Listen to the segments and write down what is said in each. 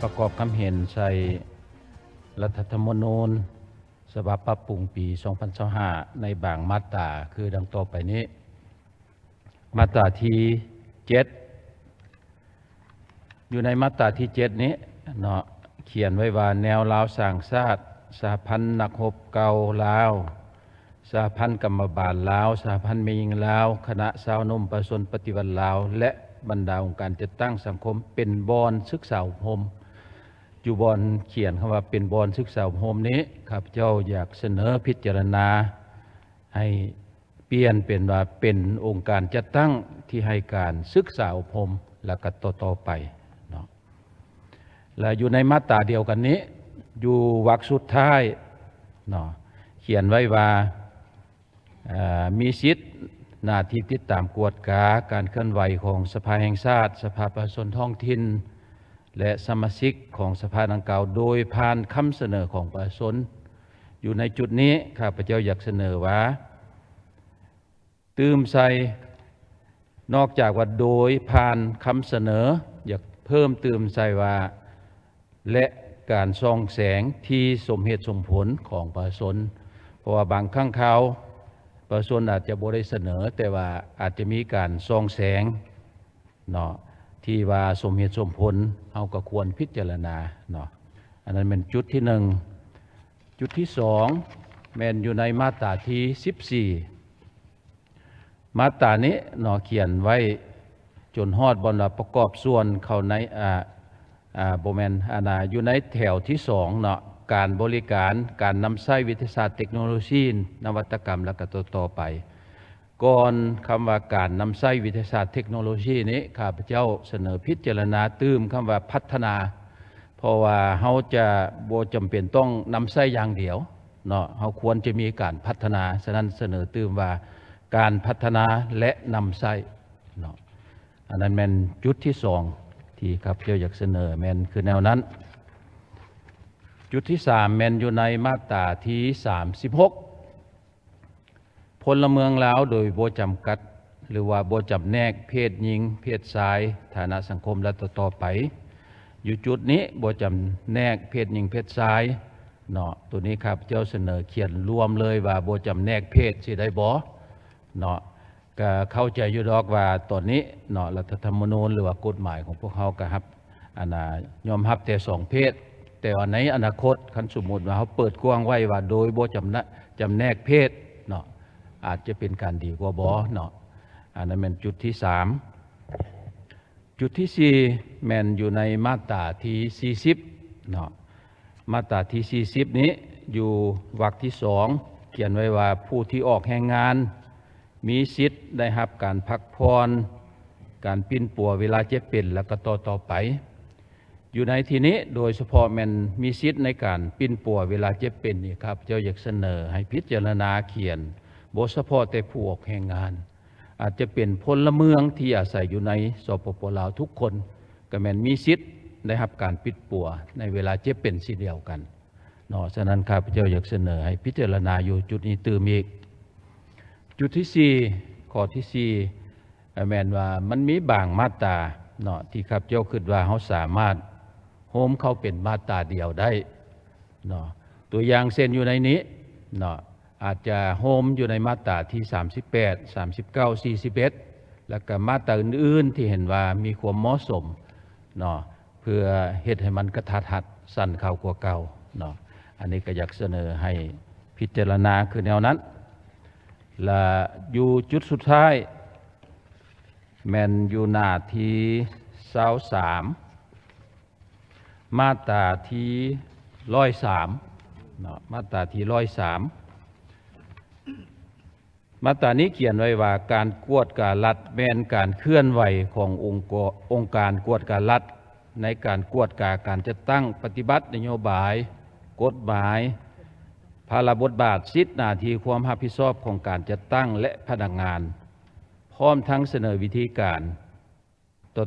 ประกอบคำเห็นใส่รัฐธรรมนูญฉบับปรับปรุงปี 2025 ในบางมาตราคือดังต่อไปนี้ มาตราที่ 7 อยู่ในมาตราที่ 7 นี้เนาะเขียนไว้ว่าแนวลาวสร้างชาติสหพันธ์นักรบเก่าลาวสหพันธ์กรรมบาลลาวสหพันธ์แม่หญิงลาวคณะชาวนมประชาชนปฏิวัติลาวและบรรดาองค์การจัดตั้งสังคมเป็นบอนศึกษาอบรมอยู่บอนเขียนคำว่าเป็นบอนศึกษาอบรมนี้ข้าพเจ้าอยากเสนอพิจารณาให้เปลี่ยนเป็นว่าเป็นองค์การจัดตั้งที่ให้การศึกษาอบรมและก็ต่อไปเนาะและอยู่ในมาตราเดียวกันนี้อยู่วรรคสุดท้ายเนาะเขียนไว้ว่ามีสิทธิหน้าที่ติดตามกวดกาการเคลื่อนไหวของสภาแห่งชาติสภาประชาชนท้องถิ่นและสมาชิกของสภาดังกล่าวโดยผ่านคำเสนอของประชาชนอยู่ในจุดนี้ข้าพเจ้าอยากเสนอว่าตื่มใส่นอกจากว่าโดยผ่านคำเสนออยากเพิ่มตื่มใส่ว่าและการส่องแสงที่สมเหตุสมผลของประชาชนเพราะว่าบางครั้งคราวประชาชนอาจจะบ่ได้เสนอแต่ว่าอาจจะมีการส่องแสงเนาะที่ว่าสมเหตุสมผลเราก็ควรพิจารณาเนาะอันนั้นเป็นจุดที่หนึ่งจุดที่สองแม่นอยู่ในมาตราที่14มาตรานี้เนาะเขียนไว้จนฮอดบรรดาประกอบส่วนเข้าในโบแมนอยู่ในแถวที่สองเนาะการบริการการนำใช้วิทยาศาสตร์เทคโนโลยีนวัตกรรมและก็ต่อไปก่อนคำว่าการนำใช้วิทยาศาสตร์เทคโนโลยีนี้ข้าพเจ้าเสนอพิจารณาตื่มคำว่าพัฒนาเพราะว่าเราจะบ่จำเป็นต้องนำใช้อย่างเดียวเนาะเราควรจะมีการพัฒนาฉะนั้นเสนอตื่มว่าการพัฒนาและนำใช้เนาะอันนั้นแม่นจุดที่สองที่ข้าพเจ้าอยากเสนอแม่นคือแนวนั้นจุดที่สามแม่นอยู่ในมาตราที่36พลเมืองลาวโดยบ่จำกัดหรือว่าบ่จำแนกเพศหญิงเพศชายฐานะสังคมและต่อไปอยู่จุดนี้บ่จำแนกเพศหญิงเพศชายเนาะตัวนี้ครับเจ้าเสนอเขียนรวมเลยว่าบ่จำแนกเพศสิได้บ่เนาะก็เข้าใจอยู่ดอกว่าตอนนี้เนาะรัฐธรรมนูญหรือว่ากฎหมายของพวกเขาก็ครับยอมรับแต่2เพศแต่ว่าในอนาคตคันสมมุติว่าเขาเปิดกว้างไว้ว่าโดยบ่จำแนกเพศเนาะอาจจะเป็นการดีกว่าบ่เนาะอันนั้นเป็นจุดที่3จุดที่4แม่นอยู่ในมาตราที่40เนาะมาตราที่40นี้อยู่วรรคที่2เขียนไว้ว่าผู้ที่ออกแรงงานมีสิทธิ์ได้รับการพักผ่อนการปิ้นปัวเวลาเจ็บเป็นแล้วก็ต่อไปอยู่ในที่นี้โดยเฉพาะแม่นมีสิทธิ์ในการปิ้นปัวเวลาเจ็บเป็นนี่ครับเจ้าอยากเสนอให้พิจารณาเขียนบ่เฉพาะแต่ผู้ออกแรงงานอาจจะเป็นพลเมืองที่อาศัยอยู่ในสปป.ลาวทุกคนก็แม่นมีสิทธิ์ได้รับการปิ้นปัวในเวลาเจ็บเป็นสิเดียวกันเนาะฉะนั้นข้าพเจ้าอยากเสนอให้พิจารณาอยู่จุดนี้ตื่มอีกจุดที่4ข้อที่4แม่นว่ามันมีบางมาตราเนาะที่ข้าพเจ้าคิดว่าเขาสามารถโฮมเข้าเป็นมาตราเดียวได้เนาะตัวอย่างเช่นอยู่ในนี้เนาะอาจจะโฮมอยู่ในมาตราที่38 39 41แล้วก็มาตราอื่นๆที่เห็นว่ามีความเหมาะสมเนาะเพื่อเฮ็ดให้มันกระทัดรัดสั้นเข้ากว่าเก่าเนาะอันนี้ก็อยากเสนอให้พิจารณาคือแนวนั้นและอยู่จุดสุดท้ายแม่นอยู่หน้าที่23มาตราที่103เนาะมาตราที่103มาตรานี้เขียนไว้ว่าการกวดการรัฐแม่นการเคลื่อนไหวขององค์การกวดการรัฐในการกวดการจัดตั้งปฏิบัตินโยบายกฎหมายภาระบทบาทสิทธิหน้าที่ความรับผิดชอบของการจัดตั้งและพนักงานพร้อมทั้งเสนอวิธีการ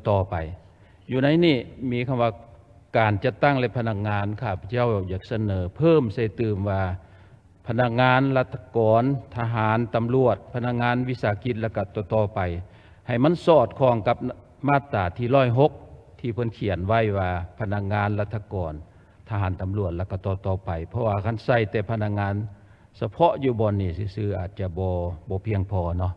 ต่อไปอยู่ในนี้มีคำว่าการจัดตั้งและพนักงานข้าพเจ้าอยากเสนอเพิ่มใส่ตื่มว่าพนักงานรัฐกรทหารตำรวจพนักงานวิสาหกิจและก็ต่อไปให้มันสอดคล้องกับมาตราที่106 ที่เพิ่นเขียนไว้ว่าพนักงานรัฐกรทหารตำรวจแล้วก็ต่อไปเพราะว่าคันใส่แต่พนักงานเฉพาะอยู่บนนี่ซื่อๆอาจจะบ่เพียงพอเนาะ